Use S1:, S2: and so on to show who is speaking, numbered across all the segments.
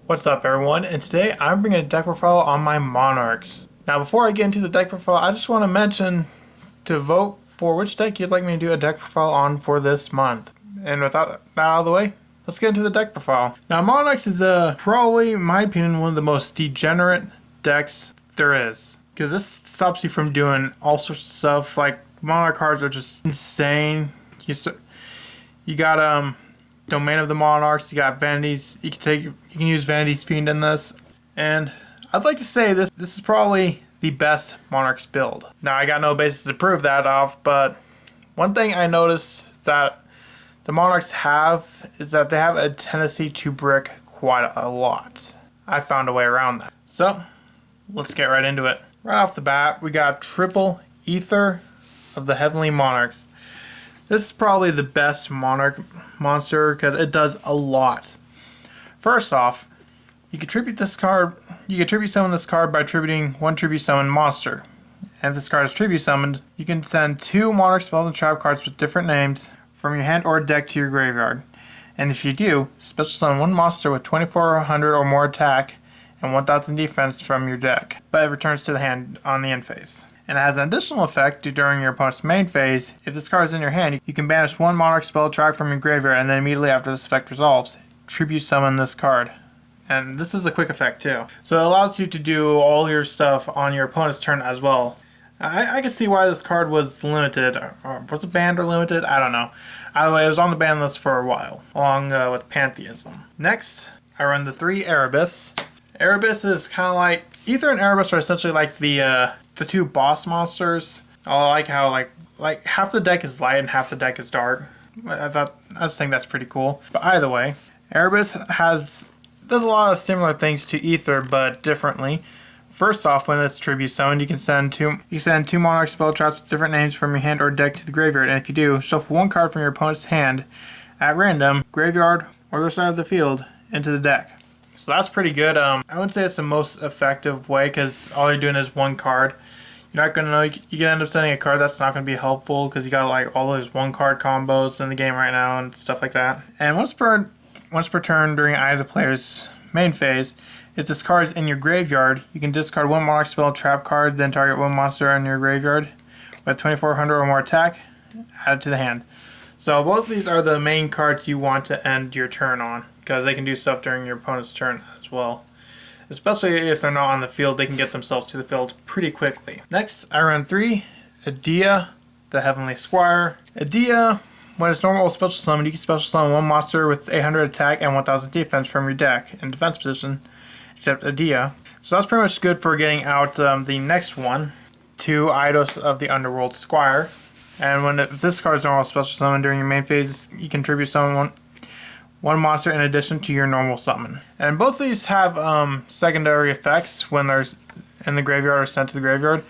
S1: What's up everyone, and today I'm bringing a deck profile on my Monarchs. Now before I get into the deck profile, I just want to mention to vote for which deck you'd like me to do a deck profile on for this month. And without that out of the way, let's get into the deck profile. Now Monarchs is probably, in my opinion, one of the most degenerate decks there is. Because this stops you from doing all sorts of stuff, like Monarch cards are just insane. You got Domain of the Monarchs, you got Vanity's, you can use Vanity's Fiend in this. And I'd like to say this is probably the best Monarchs build. Now I got no basis to prove that off, but one thing I noticed that the Monarchs have is that they have a tendency to brick quite a lot. I found a way around that. So let's get right into it. Right off the bat, we got triple Ether of the Heavenly Monarchs. This is probably the best Monarch monster because it does a lot. First off, you can tribute this card. You can tribute summon this card by tributing one tribute summon monster. And if this card is tribute summoned, you can send 2 Monarch spells and trap cards with different names from your hand or deck to your graveyard. And if you do, special summon 1 monster with 2400 or more attack and 1000 defense from your deck, but it returns to the hand on the end phase. And it has an additional effect during your opponent's main phase. If this card is in your hand, you can banish 1 Monarch spell track from your graveyard, and then immediately after this effect resolves, tribute summon this card. And this is a quick effect too. So it allows you to do all your stuff on your opponent's turn as well. I can see why this card was limited. Was it banned or limited? I don't know. Either way, it was on the ban list for a while, along with Pantheism. Next, I run the 3 Erebus. Erebus is kind of like... Ether and Erebus are essentially like the 2 boss monsters. I like how like half the deck is light and half the deck is dark. I just think that's pretty cool. But either way, Erebus does a lot of similar things to Ether, but differently. First off, when it's tribute summoned, you can send two Monarch spell traps with different names from your hand or deck to the graveyard. And if you do, shuffle 1 card from your opponent's hand at random, graveyard, or the side of the field into the deck. So that's pretty good. I wouldn't say it's the most effective way because all you're doing is 1 card. You're not going to know, you can end up sending a card that's not going to be helpful because you got like all those 1 card combos in the game right now and stuff like that. And once per turn during either player's main phase, if this card is in your graveyard, you can discard 1 Monarch spell trap card, then target 1 monster in your graveyard with 2400 or more attack, add it to the hand. So both of these are the main cards you want to end your turn on, because they can do stuff during your opponent's turn as well. Especially if they're not on the field, they can get themselves to the field pretty quickly. Next, I run 3 Edea, the Heavenly Squire. Edea, when it's normal special summon, you can special summon 1 monster with 800 attack and 1000 defense from your deck in defense position, except Edea. So that's pretty much good for getting out the next one, 2 Eidos of the Underworld Squire. And if this card is normal special summon during your main phase, you can tribute summon one monster in addition to your normal summon. And both of these have secondary effects when they're in the graveyard or sent to the graveyard.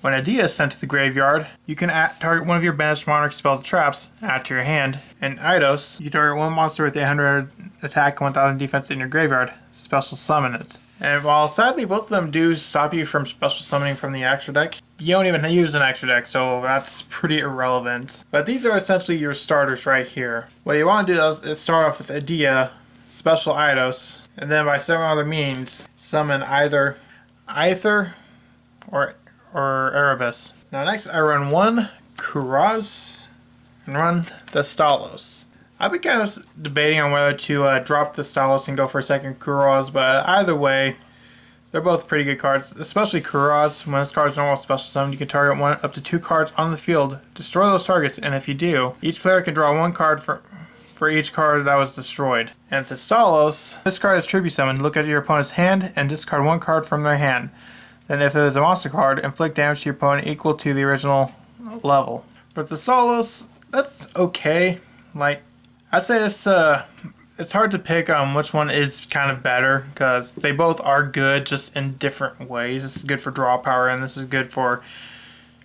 S1: When Edea is sent to the graveyard, you can target one of your banished Monarch spells traps, add to your hand. And Eidos, you target 1 monster with 800 attack and 1000 defense in your graveyard, special summon it. And while sadly both of them do stop you from special summoning from the extra deck, you don't even use an extra deck, so that's pretty irrelevant. But these are essentially your starters right here. What you want to do is start off with Edea, special Eidos, and then by some other means, summon either Aether or Erebus. Now next I run 1 Kuraz and run the Stalos. I've been kind of debating on whether to drop the Stalos and go for a second Kuraz, but either way, they're both pretty good cards, especially Kuraz. When this card is normal special summon, you can target up to 2 cards on the field, destroy those targets, and if you do, each player can draw 1 card for each card that was destroyed. And the Stalos, this card is tribute summoned. Look at your opponent's hand and discard 1 card from their hand. Then if it is a monster card, inflict damage to your opponent equal to the original level. But the Stalos, that's okay. Like, I'd say it's hard to pick which one is kind of better because they both are good just in different ways. This is good for draw power and this is good for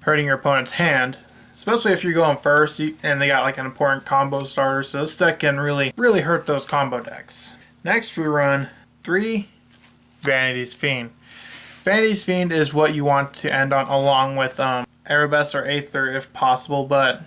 S1: hurting your opponent's hand. Especially if you're going first and they got like an important combo starter. So this deck can really hurt those combo decks. Next we run 3 Vanity's Fiend. Vanity's Fiend is what you want to end on along with Erebus or Aether if possible, but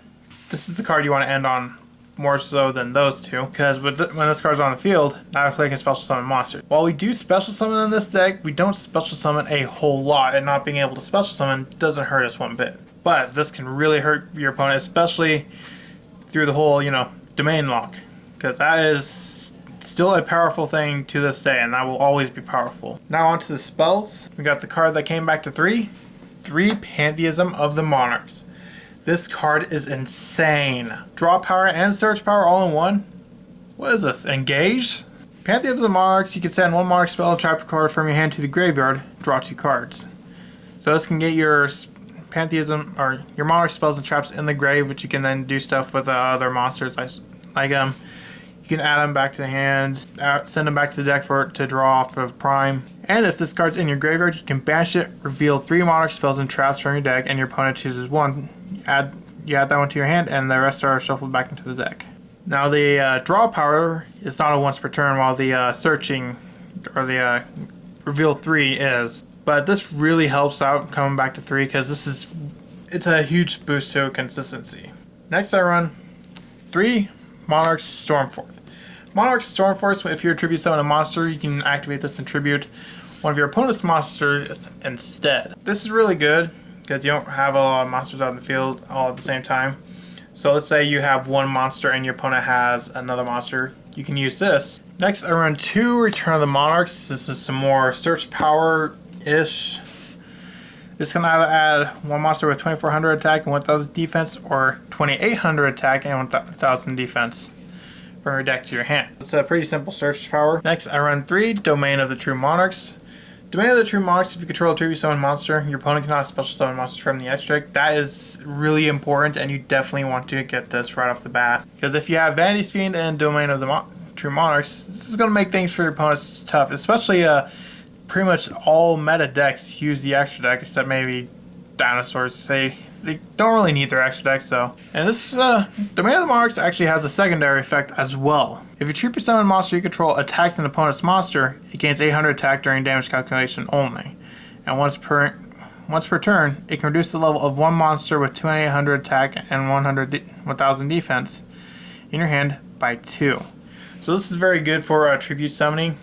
S1: this is the card you want to end on more so than those two, because when this card's on the field, now I can special summon monsters. While we do special summon in this deck, we don't special summon a whole lot, and not being able to special summon doesn't hurt us one bit. But this can really hurt your opponent, especially through the whole, domain lock, because that is still a powerful thing to this day, and that will always be powerful. Now onto the spells. We got the card that came back to 3 Pantheism of the Monarchs. This card is insane. Draw power and search power all in one. What is this? Engage? Pantheism of the Monarchs, you can send one Monarch spell and trap a card from your hand to the graveyard, draw 2 cards. So this can get your Pantheism or your Monarch spells and traps in the grave, which you can then do stuff with other monsters like you can add them back to the hand, send them back to the deck to draw off of Prime. And if this card's in your graveyard, you can banish it, reveal 3 Monarch spells and traps from your deck, and your opponent chooses one. You add that one to your hand, and the rest are shuffled back into the deck. Now the draw power is not a once per turn, while the searching or the reveal 3 is. But this really helps out coming back to 3, because it's a huge boost to consistency. Next I run 3 Monarch Stormforth. Monarch Stormforth, if you tribute summon a monster, you can activate this and tribute one of your opponent's monsters instead. This is really good because you don't have a lot of monsters out in the field all at the same time. So let's say you have one monster and your opponent has another monster. You can use this. Next I run 2 Return of the Monarchs. This is some more search power-ish. This can either add one monster with 2400 attack and 1000 defense, or 2800 attack and 1000 defense from your deck to your hand. It's a pretty simple search power. Next, I run 3 Domain of the True Monarchs. Domain of the True Monarchs, if you control a tribute summon monster, your opponent cannot special summon monsters from the extract. That is really important, and you definitely want to get this right off the bat. Because if you have Vanity's Fiend and Domain of the True Monarchs, this is going to make things for your opponents tough, especially pretty much all meta decks use the extra deck, except maybe dinosaurs. They don't really need their extra decks though. And this Domain of the Monarchs actually has a secondary effect as well. If you tribute summon monster you control attacks an opponent's monster, it gains 800 attack during damage calculation only. And once per turn, it can reduce the level of one monster with 2800 attack and 1000 defense in your hand by 2. So this is very good for tribute summoning.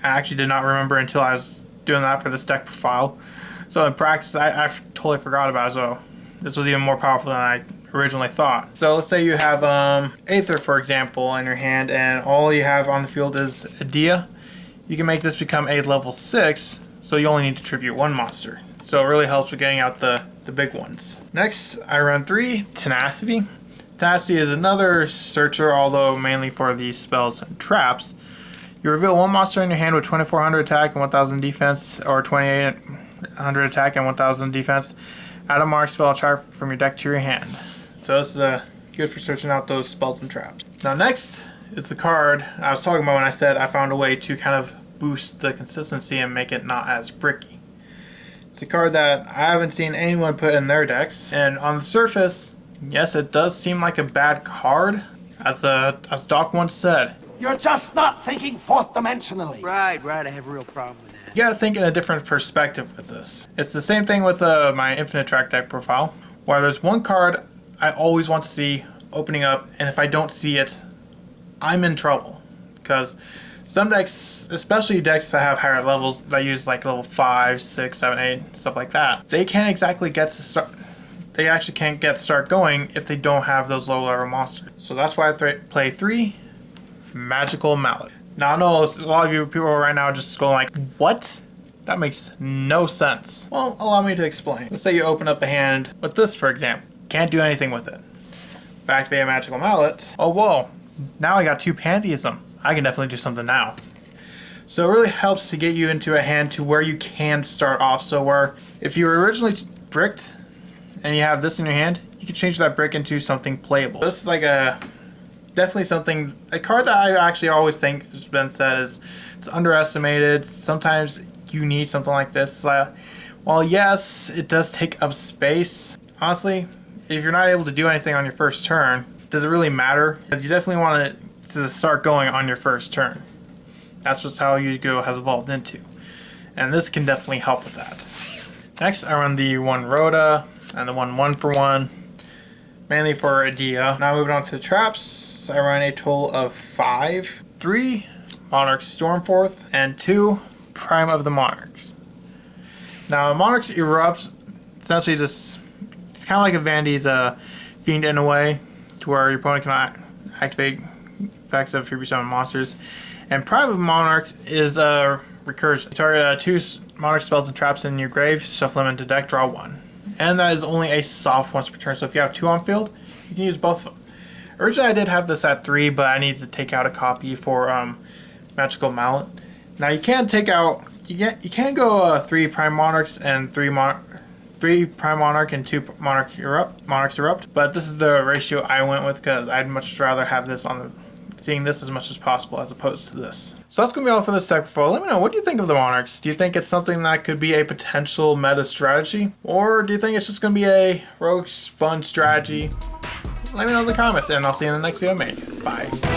S1: I actually did not remember until I was doing that for this deck profile. So in practice, I totally forgot about it, so this was even more powerful than I originally thought. So let's say you have Aether, for example, in your hand, and all you have on the field is Adia. You can make this become a level 6, so you only need to tribute one monster. So it really helps with getting out the big ones. Next, I run 3 Tenacity. Tenacity is another searcher, although mainly for these spells and traps. You reveal one monster in your hand with 2400 attack and 1000 defense, or 2800 attack and 1000 defense. Add a Monarch spell trap from your deck to your hand. So this is good for searching out those spells and traps. Now next is the card I was talking about when I said I found a way to kind of boost the consistency and make it not as bricky. It's a card that I haven't seen anyone put in their decks, and on the surface, yes, it does seem like a bad card. As Doc once said,
S2: "You're just not thinking fourth dimensionally."
S3: Right, I have a real problem with that.
S1: you gotta think in a different perspective with this. It's the same thing with my Infinite Track deck profile, where there's one card I always want to see opening up, and if I don't see it, I'm in trouble. Because some decks, especially decks that have higher levels, that use like level 5, 6, 7, 8, stuff like that, they can't exactly get to start. They actually can't get start going if they don't have those low level monsters. So that's why I play 3 Magical Mallet. Now I know a lot of you people right now are just going like, what? That makes no sense. Well, allow me to explain. Let's say you open up a hand with this, for example. Can't do anything with it. Activate a Magical Mallet. Oh whoa, now I got 2 Pantheism. I can definitely do something now. So it really helps to get you into a hand to where you can start off. So where if you were originally bricked and you have this in your hand, you can change that brick into something playable. This is like definitely something, a card that I actually always think has been said is it's underestimated. Sometimes you need something like this. While yes, it does take up space, honestly, if you're not able to do anything on your first turn, does it really matter? Because you definitely want it to start going on your first turn. That's just how Yu-Gi-Oh! Has evolved into. And this can definitely help with that. Next, I run the 1 Rhoda and the 1 1-for-1, mainly for Adia. Now moving on to traps. Monarchs, I run a total of 5. 3 Monarch Stormforth and 2 Prime of the Monarchs. Now, Monarchs erupts essentially just, it's kind of like a Vandy's Fiend in a way, to where your opponent cannot activate effects of 3/7 monsters. And Prime of Monarchs is a recursion. Target 2 Monarch spells and traps in your grave, shuffle them into deck, draw 1. And that is only a soft once per turn, so if you have 2 on field, you can use both of them. Originally I did have this at 3, but I needed to take out a copy for Magical Mallet. Now you can take out, you can go 3 Prime Monarchs and 3 Prime Monarch and 2 Monarchs Erupt, but this is the ratio I went with because I'd much rather have this on seeing this as much as possible as opposed to this. So that's going to be all for this deck profile. Let me know, what do you think of the Monarchs? Do you think it's something that could be a potential meta strategy? Or do you think it's just going to be a rogue fun strategy? Let me know in the comments and I'll see you in the next video I make. Bye.